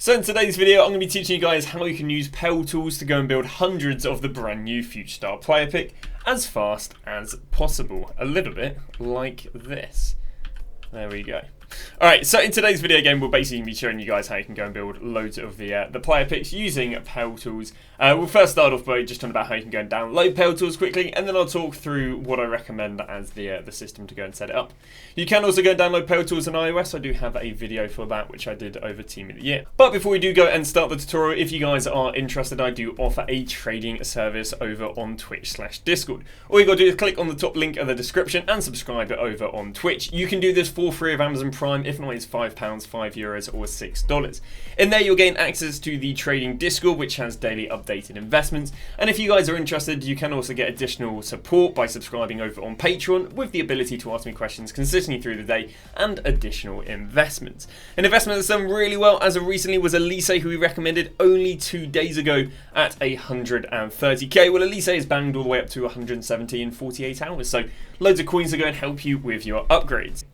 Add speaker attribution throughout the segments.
Speaker 1: So in today's video, I'm going to be teaching you guys how you can use PALETOOLS to go and build hundreds of the brand new Future Star player pick as fast as possible. A little bit like this. There we go. Alright, so in today's video game, we'll basically be showing you guys how you can go and build loads of the player picks using PALETOOLS. We'll first start off by just talking about how you can go and download PALETOOLS quickly, and then I'll talk through what I recommend as the system to go and set it up. You can also go and download PALETOOLS on iOS. I do have a video for that, which I did over Team of the Year. But before we do go and start the tutorial, if you guys are interested, I do offer a trading service over on Twitch/Discord. All you got to do is click on the top link in the description and subscribe over on Twitch. You can do this for free of Amazon Prime. If not, it's £5, €5, or $6. In there, you'll gain access to the trading Discord, which has daily updated investments. And if you guys are interested, you can also get additional support by subscribing over on Patreon, with the ability to ask me questions consistently through the day and additional investments. An investment that's done really well as of recently was Elise, who we recommended only 2 days ago at 130k. Well, Elise is banged all the way up to 170 in 48 hours. So loads of coins to go and help you with your upgrades.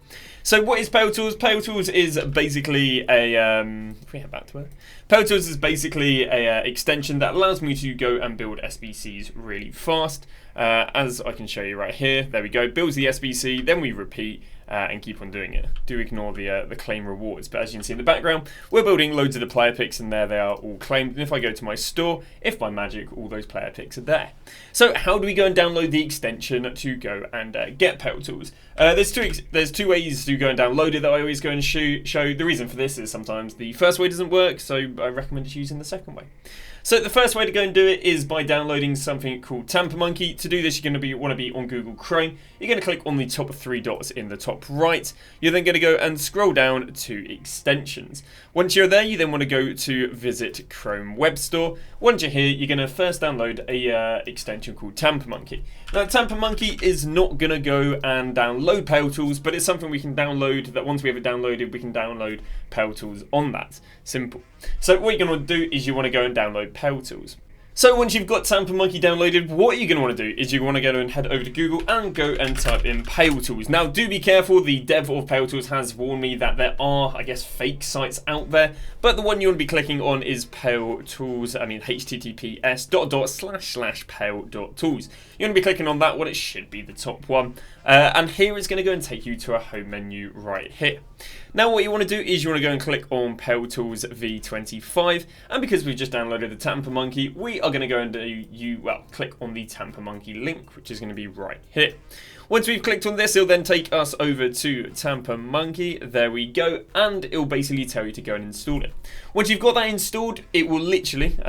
Speaker 1: So what is PALETOOLS? PALETOOLS is basically a if we head back to it, PALETOOLS is basically a extension that allows me to go and build SBCs really fast. As I can show you right here, there we go. Builds the SBC, then we repeat and keep on doing it. Do ignore the claim rewards, but as you can see in the background, we're building loads of the player picks, and there they are all claimed. And if I go to my store, if by magic, all those player picks are there. So how do we go and download the extension to go and get PALETOOLS? There's two ways to go and download it that I always go and show. The reason for this is sometimes the first way doesn't work, so I recommend just using the second way. So the first way to go and do it is by downloading something called TamperMonkey. To do this, you're going to want to be on Google Chrome. You're going to click on the top 3 dots in the top right. You're then going to go and scroll down to extensions. Once you're there, you then want to go to visit Chrome Web Store. Once you're here, you're going to first download a extension called TamperMonkey. Now, TamperMonkey is not going to go and download PALETOOLS, but it's something we can download that once we have it downloaded, we can download PALETOOLS on that. Simple. So what you're going to do is you want to go and download PALETOOLS. So once you've got TamperMonkey downloaded, what you're going to want to do is you want to go and head over to Google and go and type in PALETOOLS. Now do be careful, the dev of PALETOOLS has warned me that there are, I guess, fake sites out there, but the one you want to be clicking on is PALETOOLS, https://pale.tools. You want to be clicking on that one, it should be the top one. And here it's going to go and take you to a home menu right here. Now what you want to do is you want to go and click on PALETOOLS v25, and because we've just downloaded the TamperMonkey, we are going to go and click on the TamperMonkey link, which is going to be right here. Once we've clicked on this, it'll then take us over to TamperMonkey. There we go, and it'll basically tell you to go and install it. Once you've got that installed, it will literally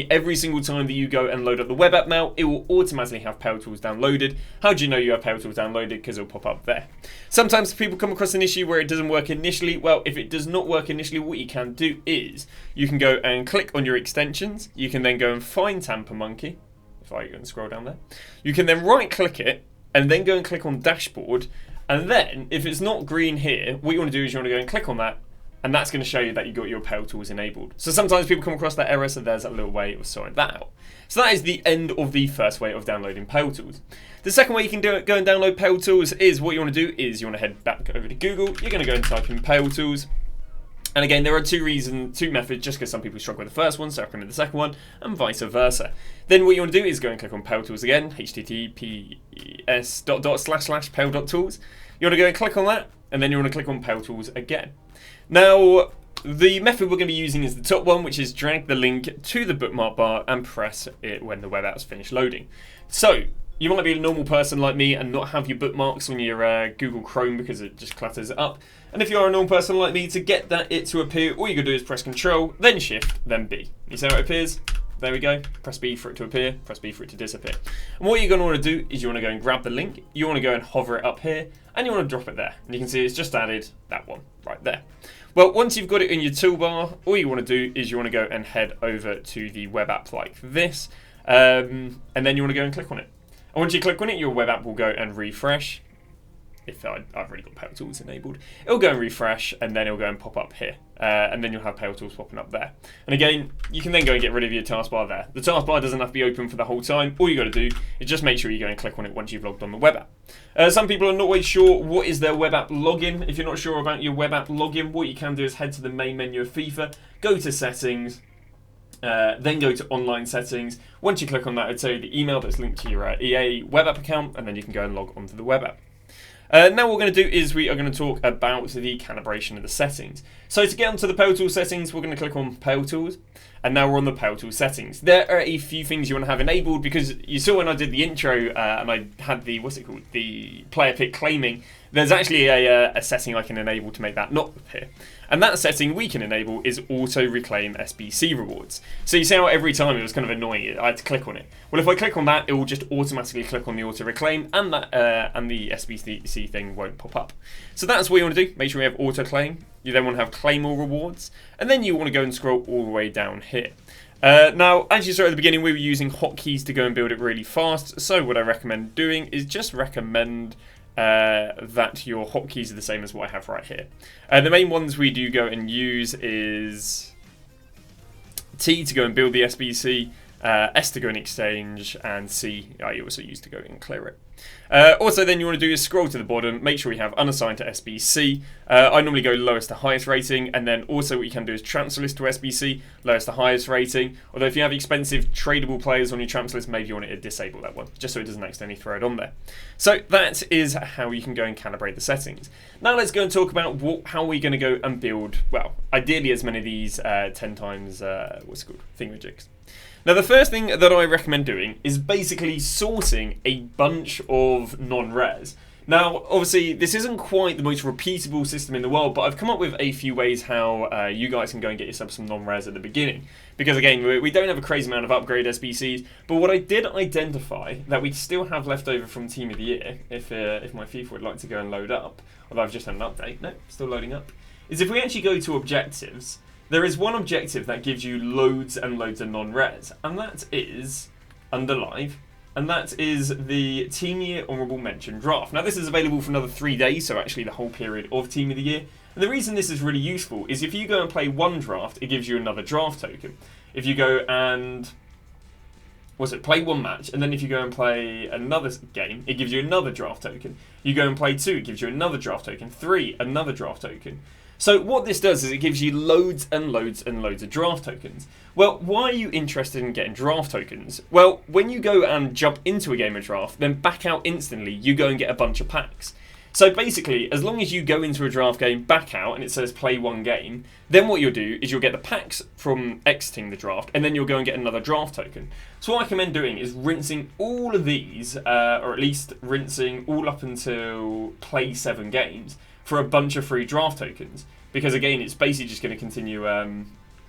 Speaker 1: every single time that you go and load up the web app now, it will automatically have PALETOOLS downloaded. How do you know you have PALETOOLS downloaded? Because it'll pop up there. Sometimes people come across an issue where it doesn't work initially. Well, if it does not work initially, what you can do is you can go and click on your extensions. You can then go and find TamperMonkey. If I go and scroll down there, you can then right click it and then go and click on dashboard. And then if it's not green here, what you want to do is you want to go and click on that, and that's going to show you that you got your PALETOOLS enabled. So sometimes people come across that error, so there's a little way of sorting that out. So that is the end of the first way of downloading PALETOOLS. The second way you can go and download PALETOOLS is what you want to do is you want to head back over to Google. You're going to go and type in PALETOOLS. And again, there are two methods, just because some people struggle with the first one, so I recommend the second one, and vice versa. Then what you want to do is go and click on PALETOOLS again, https://pale.tools. You want to go and click on that, and then you want to click on PALETOOLS again. Now, the method we're going to be using is the top one, which is drag the link to the bookmark bar and press it when the web app's finished loading. So, you might be a normal person like me and not have your bookmarks on your Google Chrome because it just clutters it up. And if you're a normal person like me, to get it to appear, all you can do is press Control, then Shift, then B. You see how it appears? There we go. Press B for it to appear, press B for it to disappear. And what you're going to want to do is you want to go and grab the link, you want to go and hover it up here, and you want to drop it there. And you can see it's just added that one right there. Well, once you've got it in your toolbar, all you want to do is you want to go and head over to the web app like this, and then you want to go and click on it. And once you click on it, your web app will go and refresh. if I've already got PALETOOLS enabled. It'll go and refresh, and then it'll go and pop up here. And then you'll have PALETOOLS popping up there. And again, you can then go and get rid of your taskbar there. The taskbar doesn't have to be open for the whole time. All you got to do is just make sure you go and click on it once you've logged on the web app. Some people are not always sure what is their web app login. If you're not sure about your web app login, what you can do is head to the main menu of FIFA, go to settings, then go to online settings. Once you click on that, it'll tell you the email that's linked to your EA web app account, and then you can go and log onto the web app. Now what we're going to do is we are going to talk about the calibration of the settings. So to get onto the PALETOOLS settings, we're going to click on PALETOOLS, and now we're on the PALETOOLS settings. There are a few things you want to have enabled, because you saw when I did the intro and I had the, the player pick claiming, there's actually a setting I can enable to make that not appear. And that setting we can enable is auto reclaim SBC rewards. So you see how every time it was kind of annoying, I had to click on it. Well, if I click on that, it will just automatically click on the auto reclaim, and that and the SBC thing won't pop up. So that's what you want to do. Make sure you have auto claim. You then want to have claim all rewards, and then you want to go and scroll all the way down here. Now, as you saw at the beginning, we were using hotkeys to go and build it really fast. So what I recommend doing is just recommend that your hotkeys are the same as what I have right here. The main ones we do go and use is T to go and build the SBC, S to go and exchange, and C I also use to go and clear it. Also then you want to do is scroll to the bottom, make sure you have unassigned to SBC. I normally go lowest to highest rating, and then also what you can do is transfer list to SBC, lowest to highest rating. Although if you have expensive tradable players on your transfer list, maybe you want to disable that one, just so it doesn't accidentally throw it on there. So that is how you can go and calibrate the settings. Now let's go and talk about how we're going to go and build, well, ideally as many of these 10 times, thingamajigs. Now the first thing that I recommend doing is basically sourcing a bunch of non-res. Now obviously this isn't quite the most repeatable system in the world, but I've come up with a few ways how you guys can go and get yourself some non-res at the beginning. Because again, we don't have a crazy amount of upgrade SBCs, but what I did identify that we still have left over from Team of the Year, if my FIFA would like to go and load up, although I've just had an update, no, still loading up, is if we actually go to objectives, there is one objective that gives you loads and loads of non-res, and that is under live, and that is the Team Year Honourable Mention Draft. Now this is available for another 3 days, so actually the whole period of Team of the Year. And the reason this is really useful is if you go and play one draft, it gives you another draft token. If you go and play one match, and then if you go and play another game, it gives you another draft token. You go and play 2, it gives you another draft token. 3, another draft token. So what this does is it gives you loads and loads and loads of draft tokens. Well, why are you interested in getting draft tokens? Well, when you go and jump into a game of draft, then back out instantly, you go and get a bunch of packs. So basically, as long as you go into a draft game, back out, and it says play one game, then what you'll do is you'll get the packs from exiting the draft, and then you'll go and get another draft token. So what I recommend doing is rinsing all of these, or at least rinsing all up until play 7 games, for a bunch of free draft tokens, because again it's basically just going to continue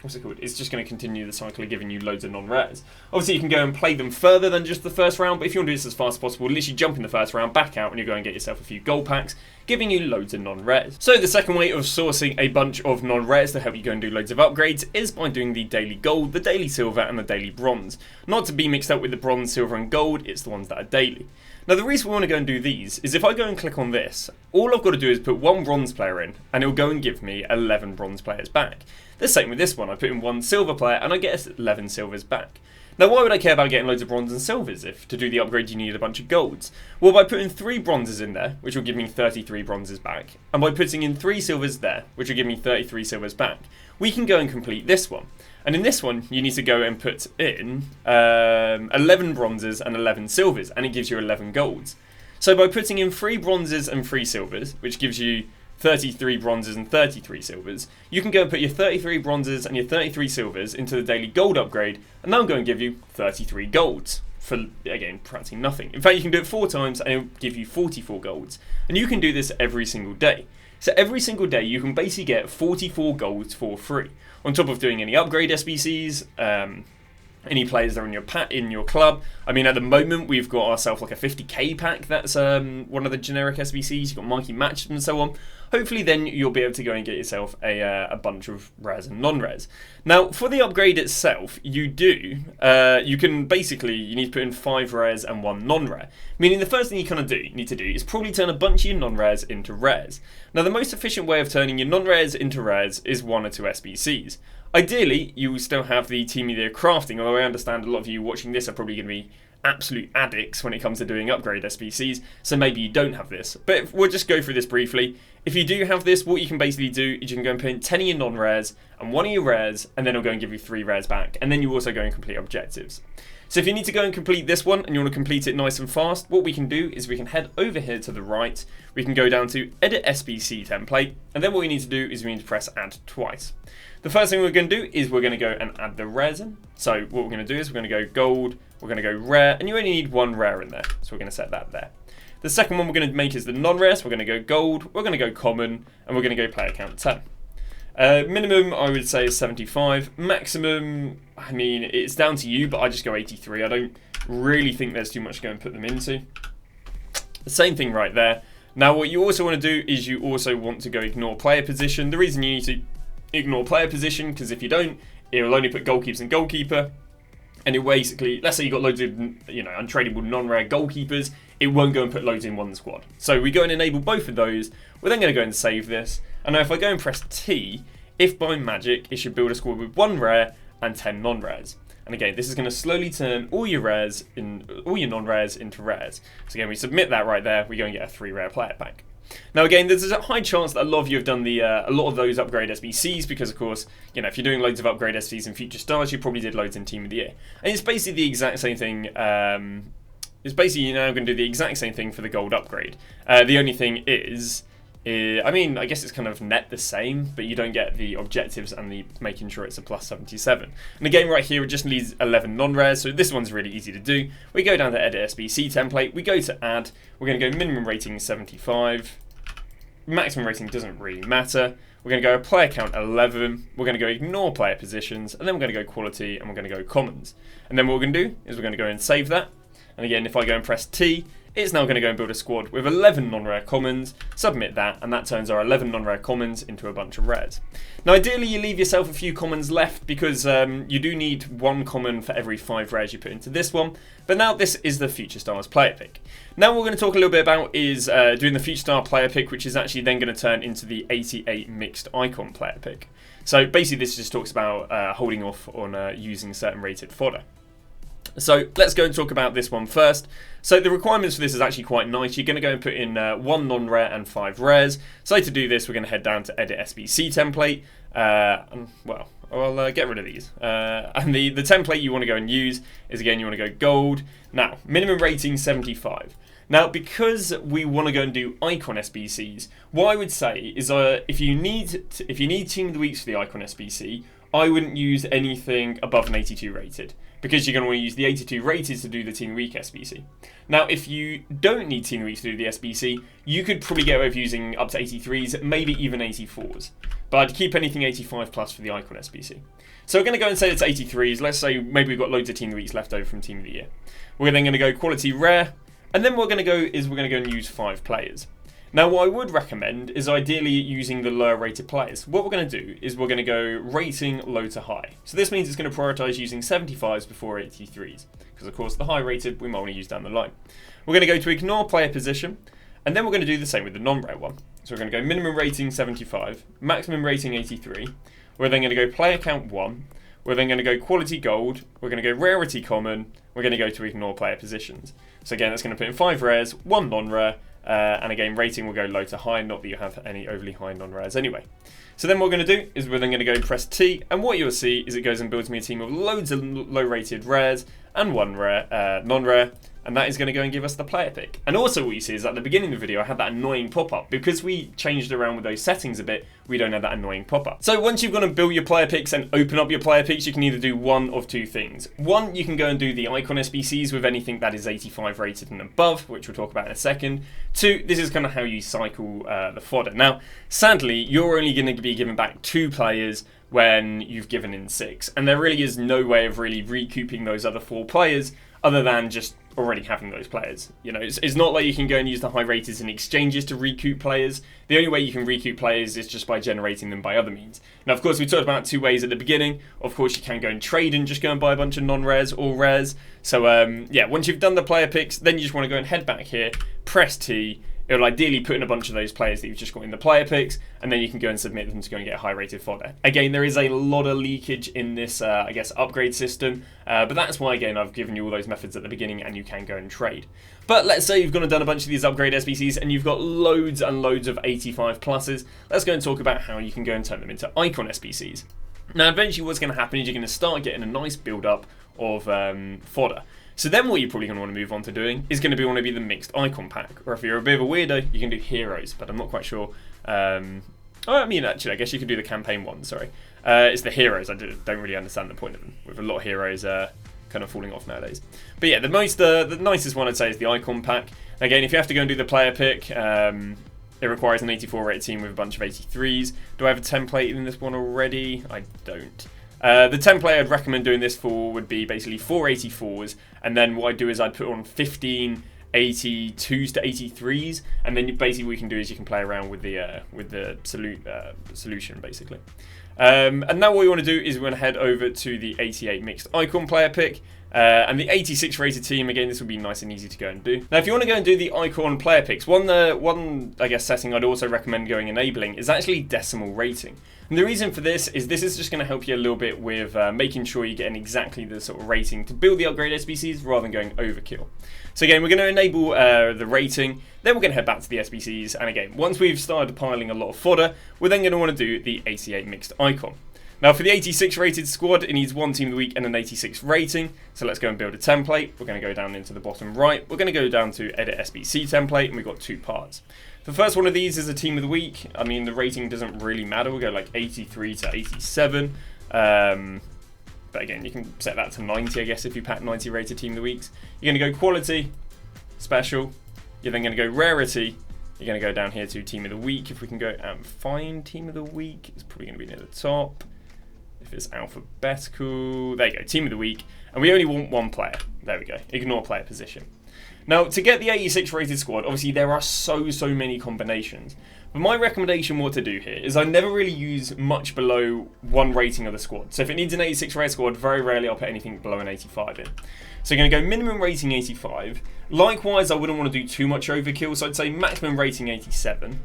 Speaker 1: it's just going to continue the cycle of giving you loads of non-rares. Obviously you can go and play them further than just the first round, but if you want to do this as fast as possible, literally jump in the first round, back out, and you go and get yourself a few gold packs, giving you loads of non-rares. So the second way of sourcing a bunch of non-rares to help you go and do loads of upgrades is by doing the daily gold, the daily silver, and the daily bronze. Not to be mixed up with the bronze, silver, and gold, it's the ones that are daily. Now the reason we want to go and do these is if I go and click on this, all I've got to do is put one bronze player in, and it'll go and give me 11 bronze players back. The same with this one, I put in one silver player and I get 11 silvers back. Now why would I care about getting loads of bronze and silvers if to do the upgrade you need a bunch of golds? Well, by putting 3 bronzes in there, which will give me 33 bronzes back, and by putting in 3 silvers there, which will give me 33 silvers back, we can go and complete this one. And in this one, you need to go and put in 11 bronzes and 11 silvers, and it gives you 11 golds. So by putting in 3 bronzes and 3 silvers, which gives you 33 bronzes and 33 silvers, you can go and put your 33 bronzes and your 33 silvers into the daily gold upgrade, and that'll go and give you 33 golds for, again, practically nothing. In fact, you can do it 4 times and it'll give you 44 golds. And you can do this every single day. So every single day you can basically get 44 golds for free, on top of doing any upgrade SBCs, any players that are in your club. I mean, at the moment, we've got ourselves like a 50k pack. That's one of the generic SBCs. You've got Mikey Match and so on. hopefully then you'll be able to go and get yourself a bunch of rares and non-rares. Now, for the upgrade itself, you can basically, you need to put in 5 rares and 1 non-rare. Meaning the first thing you need to do is probably turn a bunch of your non-rares into rares. Now, the most efficient way of turning your non-rares into rares is 1 or 2 SBCs. Ideally, you will still have the Team of the Year crafting, although I understand a lot of you watching this are probably going to be absolute addicts when it comes to doing upgrade SBCs, so maybe you don't have this. But we'll just go through this briefly. If you do have this, what you can basically do is you can go and put in 10 of your non-rares and 1 of your rares, and then it'll go and give you 3 rares back, and then you also go and complete objectives. So if you need to go and complete this one and you want to complete it nice and fast, what we can do is we can head over here to the right, we can go down to Edit SBC Template, and then what we need to do is we need to press Add twice. The first thing we're going to do is we're going to go and add the rares in. So what we're going to do is we're going to go gold, we're going to go rare, and you only need 1 rare in there. So we're going to set that there. The second one we're going to make is the non-rare, so we're going to go gold, we're going to go common, and we're going to go player count 10. Minimum, I would say, is 75. Maximum, I mean, it's down to you, but I just go 83. I don't really think there's too much to go and put them into. The same thing right there. Now, what you also want to do is you also want to go ignore player position. The reason you need to ignore player position, because if you don't, it will only put goalkeepers and goalkeeper, and it basically, let's say you got loads of untradeable non-rare goalkeepers, it won't go and put loads in one squad. So we go and enable both of those. We're then going to go and save this, and now if I go and press T, if by magic it should build a squad with 1 rare and 10 non-rares. And again, this is going to slowly turn all your non-rares into rares. So again, we submit that right there, we go and get a 3 rare player pack. Now again, there's a high chance that a lot of you have done a lot of those upgrade SBCs, because of course, if you're doing loads of upgrade SBCs in Future Stars, you probably did loads in Team of the Year. And it's basically the exact same thing. It's basically you're now going to do the exact same thing for the gold upgrade. The only thing is, I mean, I guess it's kind of net the same, but you don't get the objectives and the making sure it's a plus 77. And again, right here, it just needs 11 non-rares, so this one's really easy to do. We go down to Edit SBC Template, we go to Add, we're going to go minimum rating 75, maximum rating doesn't really matter. We're going to go player count 11, we're going to go ignore player positions, and then we're going to go quality, and we're going to go commons. And then what we're going to do is we're going to go and save that. And again, if I go and press T, it's now going to go and build a squad with 11 non-rare commons, submit that, and that turns our 11 non-rare commons into a bunch of rares. Now ideally you leave yourself a few commons left, because you do need 1 common for every 5 rares you put into this one, but now this is the Future Stars player pick. Now what we're going to talk a little bit about is doing the Future Star player pick, which is actually then going to turn into the 88 mixed icon player pick. So basically this just talks about holding off on using certain rated fodder. So let's go and talk about this one first. So the requirements for this is actually quite nice. You're going to go and put in 1 non-rare and 5 rares. So to do this, we're going to head down to Edit SBC Template. Well, I'll get rid of these. And the template you want to go and use is, again, you want to go gold. Now, minimum rating 75. Now, because we want to go and do icon SBCs, what I would say is if you need Team of the Weeks for the icon SBC, I wouldn't use anything above an 82 rated, because you're going to want to use the 82 rated to do the Team of the Week SBC. Now, if you don't need Team of the Week to do the SBC, you could probably get away with using up to 83s, maybe even 84s. But I'd keep anything 85 plus for the icon SBC. So we're going to go and say it's 83s. Let's say maybe we've got loads of Team of the Weeks left over from Team of the Year. We're then going to go quality rare, and then what we're going to go and use 5 players. Now, what I would recommend is ideally using the lower rated players. What we're going to do is we're going to go rating low to high. So this means it's going to prioritise using 75s before 83s, because of course the high rated we might want to use down the line. We're going to go to ignore player position, and then we're going to do the same with the non-rare one. So we're going to go minimum rating 75, maximum rating 83. We're then going to go player count 1. We're then going to go quality gold. We're going to go rarity common. We're going to go to ignore player positions. So again, that's going to put in 5 rares, 1 non-rare. And again, rating will go low to high, not that you have any overly high non-rares anyway. So then what we're going to do is we're then going to go and press T, and what you'll see is it goes and builds me a team of loads of low-rated rares and 1 rare, non-rare, and that is going to go and give us the player pick. And also what you see is at the beginning of the video I had that annoying pop-up. Because we changed around with those settings a bit, we don't have that annoying pop-up. So once you've gone and built your player picks and open up your player picks, you can either do one of 2 things. One, you can go and do the icon SBCs with anything that is 85 rated and above, which we'll talk about in a second. 2, this is kind of how you cycle the fodder. Now, sadly, you're only going to be given back 2 players when you've given in 6, and there really is no way of really recouping those other 4 players other than just already having those players. You know, it's not like you can go and use the high rateds in exchanges to recoup players. The only way you can recoup players is just by generating them by other means. Now, of course, we talked about 2 ways at the beginning. Of course, you can go and trade and just go and buy a bunch of non-rares or rares. So, yeah, once you've done the player picks, then you just want to go and head back here, press T. It'll ideally put in a bunch of those players that you've just got in the player picks, and then you can go and submit them to go and get high-rated fodder. Again, there is a lot of leakage in this, I guess, upgrade system, but that's why, again, I've given you all those methods at the beginning, and you can go and trade. But let's say you've gone and done a bunch of these upgrade SBCs, and you've got loads and loads of 85 pluses. Let's go and talk about how you can go and turn them into icon SBCs. Now, eventually what's going to happen is you're going to start getting a nice build-up of fodder. So then what you're probably going to want to move on to doing is going to want to be the mixed icon pack. Or if you're a bit of a weirdo, you can do heroes, but I'm not quite sure. I mean, actually, I guess you could do the campaign one, sorry. It's the heroes. I don't really understand the point of them, with a lot of heroes kind of falling off nowadays. But yeah, the nicest one I'd say is the icon pack. Again, if you have to go and do the player pick, it requires an 84 rated team with a bunch of 83s. Do I have a template in this one already? I don't. The template I'd recommend doing this for would be basically 4 84s, and then what I'd do is I'd put on 15 82s to 83s, and then basically what you can do is you can play around with the solution basically. And now what we want to do is we want to head over to the 88 mixed icon player pick. And the 86 rated team, again, this would be nice and easy to go and do. Now, if you want to go and do the icon player picks, one I guess setting I'd also recommend going enabling is actually decimal rating. And the reason for this is just going to help you a little bit with making sure you're getting exactly the sort of rating to build the upgrade SBCs rather than going overkill. So again, we're going to enable the rating, then we're going to head back to the SBCs, and again, once we've started piling a lot of fodder, we're then going to want to do the 88 mixed icon. Now for the 86 rated squad, it needs 1 team of the week and an 86 rating. So let's go and build a template. We're going to go down into the bottom right. We're going to go down to edit SBC template, and we've got 2 parts. The first one of these is a team of the week. I mean, the rating doesn't really matter. We'll go like 83 to 87. But again, you can set that to 90, I guess, if you pack 90 rated team of the weeks. You're going to go quality, special. You're then going to go rarity. You're going to go down here to team of the week. If we can go and find team of the week, it's probably going to be near the top. If it's alphabetical, there you go, team of the week. And we only want 1 player. There we go, ignore player position. Now, to get the 86 rated squad, obviously there are so many combinations. But my recommendation what to do here is I never really use much below 1 rating of the squad. So if it needs an 86 rated squad, very rarely I'll put anything below an 85 in. So you're going to go minimum rating 85. Likewise, I wouldn't want to do too much overkill, so I'd say maximum rating 87.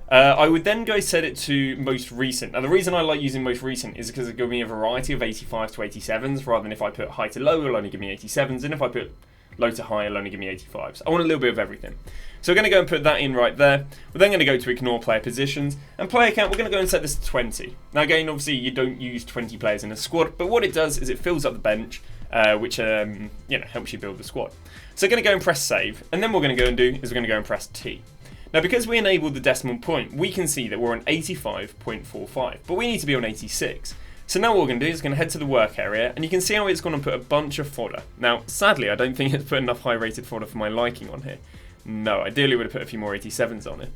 Speaker 1: I would then go set it to most recent. Now the reason I like using most recent is because it gives me a variety of 85 to 87s, rather than if I put high to low, it'll only give me 87s, and if I put low to high, it'll only give me 85s. I want a little bit of everything. So we're going to go and put that in right there. We're then going to go to ignore player positions, and player count, we're going to go and set this to 20. Now again, obviously you don't use 20 players in a squad, but what it does is it fills up the bench, which helps you build the squad. So we're going to go and press save, and then what we're going to go and do is we're going to go and press T. Now, because we enabled the decimal point, we can see that we're on 85.45, but we need to be on 86. So now what we're going to do is going to head to the work area, and you can see how it's going to put a bunch of fodder. Now, sadly, I don't think it's put enough high-rated fodder for my liking on here. No, ideally would have put a few more 87s on it.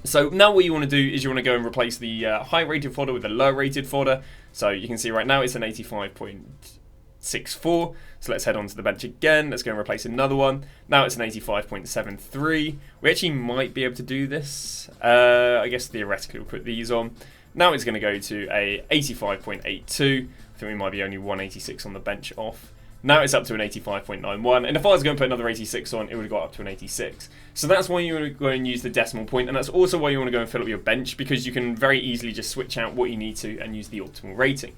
Speaker 1: So now what you want to do is you want to go and replace the high-rated fodder with the low-rated fodder. So you can see right now it's an 85.64. So let's head on to the bench again. Let's go and replace another one. Now it's an 85.73. We actually might be able to do this. I guess theoretically we'll put these on. Now it's going to go to a 85.82. I think we might be only 186 on the bench off. Now it's up to an 85.91. And if I was going to put another 86 on, it would have got up to an 86. So that's why you want to go and use the decimal point. And that's also why you want to go and fill up your bench, because you can very easily just switch out what you need to and use the optimal rating.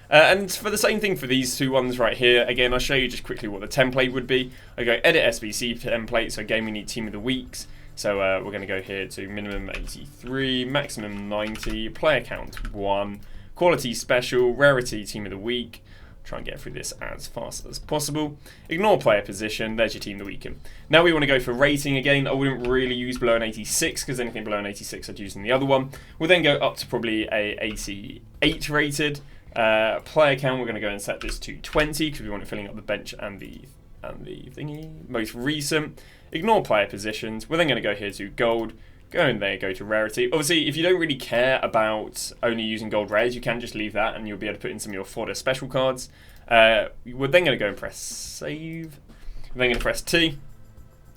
Speaker 1: And for the same thing for these 2 ones right here, again, I'll show you just quickly what the template would be. I go edit SBC template, so again, we need team of the weeks. So we're going to go here to minimum 83, maximum 90, player count 1, quality special, rarity team of the week. Try and get through this as fast as possible. Ignore player position, there's your team of the week. Now we want to go for rating again. I wouldn't really use below an 86, because anything below an 86 I'd use in the other one. We'll then go up to probably a 88 rated. Player count, we're going to go and set this to 20 because we want it filling up the bench and the thingy. Most recent. Ignore player positions. We're then going to go here to gold. Go in there, go to rarity. Obviously, if you don't really care about only using gold rares, you can just leave that and you'll be able to put in some of your fodder special cards. We're then going to go and press save. I'm then going to press T.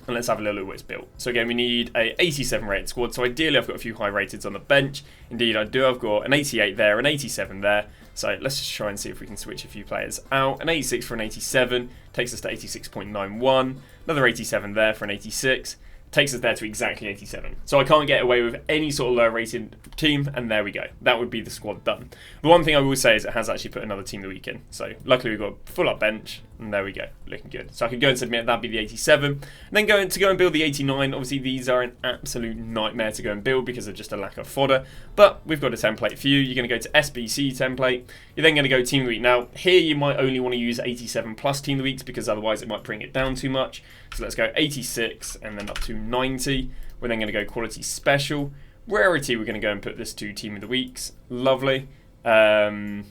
Speaker 1: And let's have a little look at what it's built. So again, we need a 87 rated squad. So ideally, I've got a few high rateds on the bench. Indeed, I do. I've got an 88 there, an 87 there. So let's just try and see if we can switch a few players out. An 86 for an 87 takes us to 86.91. Another 87 there for an 86 takes us there to exactly 87. So I can't get away with any sort of lower rated team, and there we go. That would be the squad done. The one thing I will say is it has actually put another team of the week in. So luckily we've got a full up bench, and there we go, looking good. So I could go and submit, that'd be the 87. And then go and build the 89. Obviously these are an absolute nightmare to go and build because of just a lack of fodder. But we've got a template for you. You're going to go to SBC template. You're then going to go team of the week. Now here you might only want to use 87 plus team of the weeks because otherwise it might bring it down too much. So let's go 86 and then up to 90. We're then going to go quality special. Rarity, we're going to go and put this to team of the weeks. Lovely. Where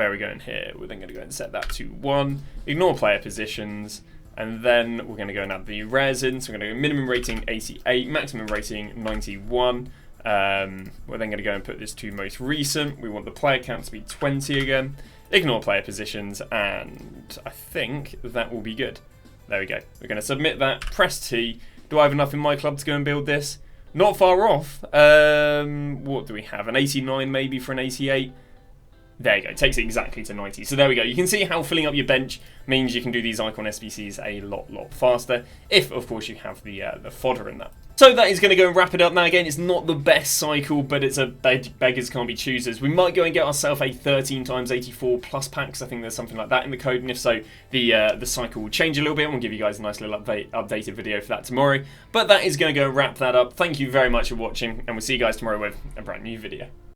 Speaker 1: are we going here? We're then going to go and set that to 1. Ignore player positions. And then we're going to go and add the rares in. So we're going to go minimum rating 88, maximum rating 91. We're then going to go and put this to most recent. We want the player count to be 20 again. Ignore player positions. And I think that will be good. There we go. We're going to submit that. Press T. Do I have enough in my club to go and build this? Not far off. What do we have? An 89 maybe for an 88? There you go. Takes it exactly to 90. So there we go. You can see how filling up your bench means you can do these icon SBCs a lot faster. If, of course, you have the fodder in that. So that is going to go and wrap it up. Now, again, it's not the best cycle, but it's a beggars can't be choosers. We might go and get ourselves a 13x84 plus packs. I think there's something like that in the code. And if so, the cycle will change a little bit. And we'll give you guys a nice little updated video for that tomorrow. But that is going to go and wrap that up. Thank you very much for watching. And we'll see you guys tomorrow with a brand new video.